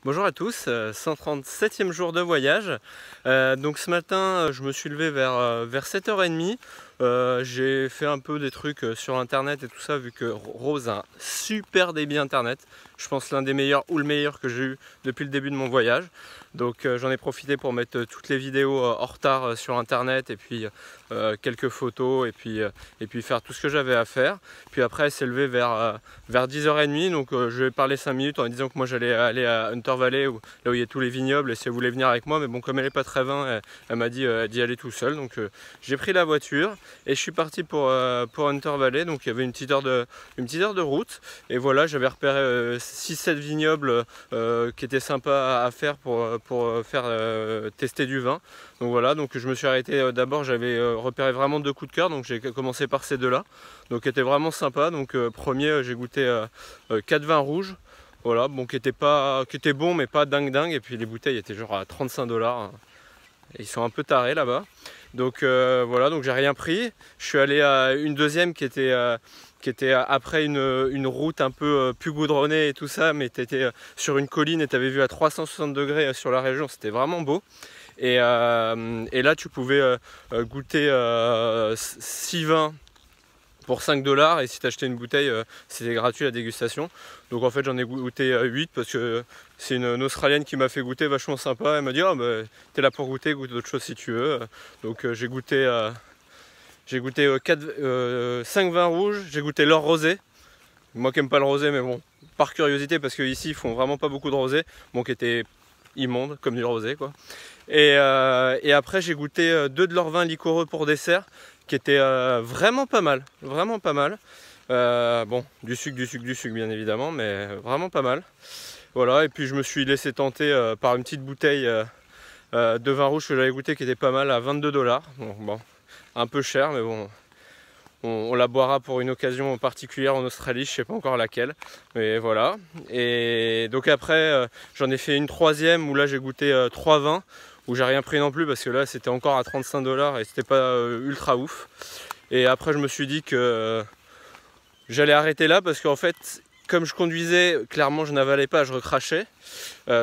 Bonjour à tous, 137e jour de voyage. Donc ce matin, je me suis levé vers 7h30. J'ai fait un peu des trucs sur internet et tout ça, vu que Rose a un super débit internet. Je pense l'un des meilleurs ou le meilleur que j'ai eu depuis le début de mon voyage. Donc j'en ai profité pour mettre toutes les vidéos en retard sur internet et puis quelques photos et puis faire tout ce que j'avais à faire. Puis après elle s'est levée vers 10h30, donc je vais parler 5 minutes en disant que moi j'allais aller à Hunter Valley, là où il y a tous les vignobles, et si elle voulait venir avec moi, mais bon, comme elle n'est pas très vin, elle m'a dit d'y aller tout seul. Donc j'ai pris la voiture et je suis parti pour Hunter Valley. Donc il y avait une petite heure de route, et voilà, j'avais repéré 6-7 vignobles qui étaient sympas à faire pour faire tester du vin. Donc voilà, donc je me suis arrêté d'abord, j'avais repéré vraiment 2 coups de cœur, donc j'ai commencé par ces deux là, donc qui étaient vraiment sympas. Donc premier, j'ai goûté 4 vins rouges, voilà, bon, qui étaient bons mais pas dingue, et puis les bouteilles étaient genre à 35 $, hein. Ils sont un peu tarés là-bas. Donc voilà, donc j'ai rien pris. Je suis allé à une deuxième qui était après une route un peu plus goudronnée et tout ça, mais tu étais sur une colline et tu avais vu à 360 degrés sur la région, c'était vraiment beau. Et là tu pouvais goûter 6 vins pour 5 $, et si tu achetais une bouteille, c'était gratuit la dégustation. Donc en fait j'en ai goûté 8 parce que c'est une Australienne qui m'a fait goûter, vachement sympa. Elle m'a dit: oh, bah, t'es là pour goûter, goûte d'autres choses si tu veux. Donc j'ai goûté 5 vins rouges, j'ai goûté leur rosé. Moi qui n'aime pas le rosé, mais bon, par curiosité, parce qu'ici ils font vraiment pas beaucoup de rosé, bon, qui était immonde comme du rosé quoi. Et après j'ai goûté 2 de leurs vins liquoreux pour dessert, qui étaient vraiment pas mal, vraiment pas mal. Bon, du sucre bien évidemment, mais vraiment pas mal. Voilà, et puis je me suis laissé tenter par une petite bouteille de vin rouge que j'avais goûté, qui était pas mal, à 22 $. Bon, un peu cher, mais bon, on la boira pour une occasion particulière en Australie, je sais pas encore laquelle, mais voilà. Et donc après j'en ai fait une troisième où là j'ai goûté 3 vins, où j'ai rien pris non plus parce que là c'était encore à 35 $ et c'était pas ultra ouf. Et après je me suis dit que j'allais arrêter là parce qu'en fait, comme je conduisais, clairement je n'avalais pas, je recrachais.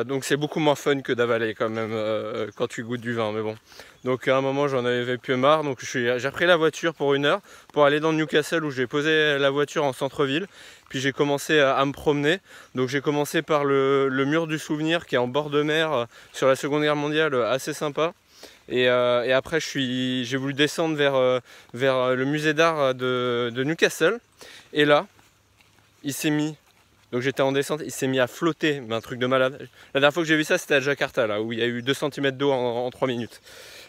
Donc c'est beaucoup moins fun que d'avaler quand même quand tu goûtes du vin, mais bon. Donc à un moment j'en avais plus marre, donc j'ai repris la voiture pour 1 heure pour aller dans Newcastle, où j'ai posé la voiture en centre-ville. Puis j'ai commencé à me promener. Donc j'ai commencé par le mur du souvenir qui est en bord de mer sur la Seconde Guerre mondiale, assez sympa. Et après j'ai voulu descendre vers le musée d'art de Newcastle. Et là, il s'est mis, donc j'étais en descente, il s'est mis à flotter, mais un truc de malade. La dernière fois que j'ai vu ça, c'était à Jakarta, là, où il y a eu 2 cm d'eau en 3 minutes.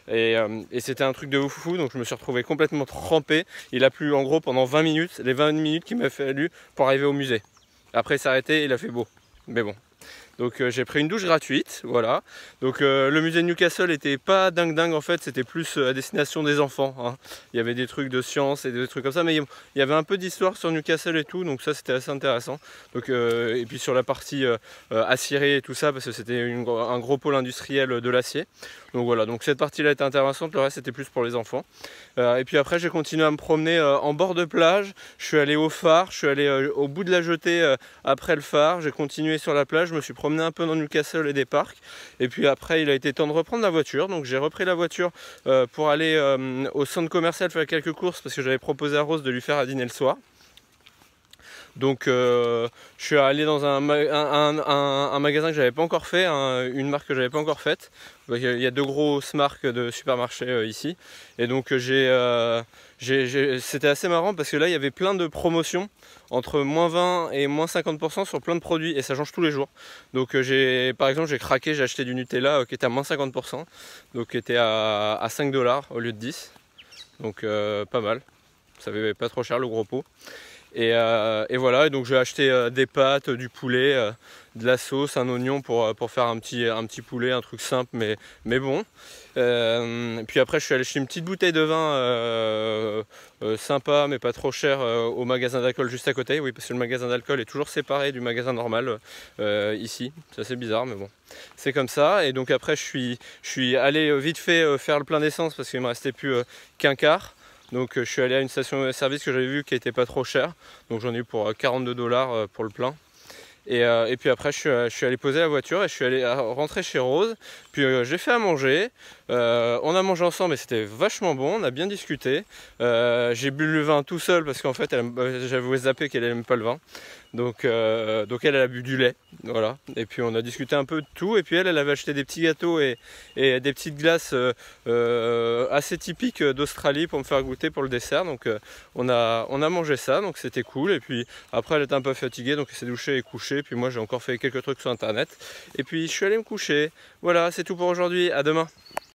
Et c'était un truc de ouf, donc je me suis retrouvé complètement trempé. Il a plu en gros pendant 20 minutes, les 20 minutes qu'il m'a fallu pour arriver au musée. Après il s'est arrêté, il a fait beau, mais bon. Donc j'ai pris une douche gratuite, voilà. Donc le musée de Newcastle était pas dingue en fait, c'était plus à destination des enfants, hein. Il y avait des trucs de science et des trucs comme ça, mais il y avait un peu d'histoire sur Newcastle et tout, donc ça c'était assez intéressant. Donc et puis sur la partie aciérie et tout ça, parce que c'était un gros pôle industriel de l'acier. Donc voilà, donc cette partie là était intéressante, le reste c'était plus pour les enfants. Et puis après j'ai continué à me promener en bord de plage, je suis allé au phare, je suis allé au bout de la jetée après le phare, j'ai continué sur la plage, je me suis promené un peu dans Newcastle et des parcs. Et puis après il a été temps de reprendre la voiture, donc j'ai repris la voiture pour aller au centre commercial faire quelques courses, parce que j'avais proposé à Rose de lui faire à dîner le soir. Donc je suis allé dans un magasin que j'avais pas encore fait, une marque que j'avais pas encore faite. Il y a 2 grosses marques de supermarchés ici. Et donc c'était assez marrant parce que là il y avait plein de promotions entre moins 20 et moins 50% sur plein de produits, et ça change tous les jours. Donc par exemple j'ai craqué, j'ai acheté du Nutella qui était à moins 50%, donc qui était à 5 $ au lieu de 10. Donc pas mal, ça avait pas trop cher le gros pot. Et voilà, et donc j'ai acheté des pâtes, du poulet, de la sauce, un oignon pour faire un petit poulet, un truc simple mais bon. Puis après je suis allé acheter une petite bouteille de vin sympa mais pas trop cher au magasin d'alcool juste à côté. Oui, parce que le magasin d'alcool est toujours séparé du magasin normal ici. C'est assez bizarre, mais bon, c'est comme ça. Et donc après je suis allé vite fait faire le plein d'essence parce qu'il me restait plus qu'un quart. Donc je suis allé à une station de service que j'avais vue qui était pas trop chère, donc j'en ai eu pour 42 $ pour le plein. Et puis après je suis allé poser la voiture et je suis allé rentrer chez Rose. Puis j'ai fait à manger, on a mangé ensemble et c'était vachement bon, on a bien discuté. J'ai bu le vin tout seul parce qu'en fait j'avais zappé qu'elle n'aime pas le vin. Donc elle a bu du lait, voilà. Et puis on a discuté un peu de tout. Et puis elle avait acheté des petits gâteaux et des petites glaces assez typiques d'Australie pour me faire goûter pour le dessert. Donc on a mangé ça, donc c'était cool. Et puis après elle était un peu fatiguée, donc elle s'est douchée et couchée. Puis moi j'ai encore fait quelques trucs sur internet. Et puis je suis allé me coucher. Voilà, c'est tout pour aujourd'hui, à demain.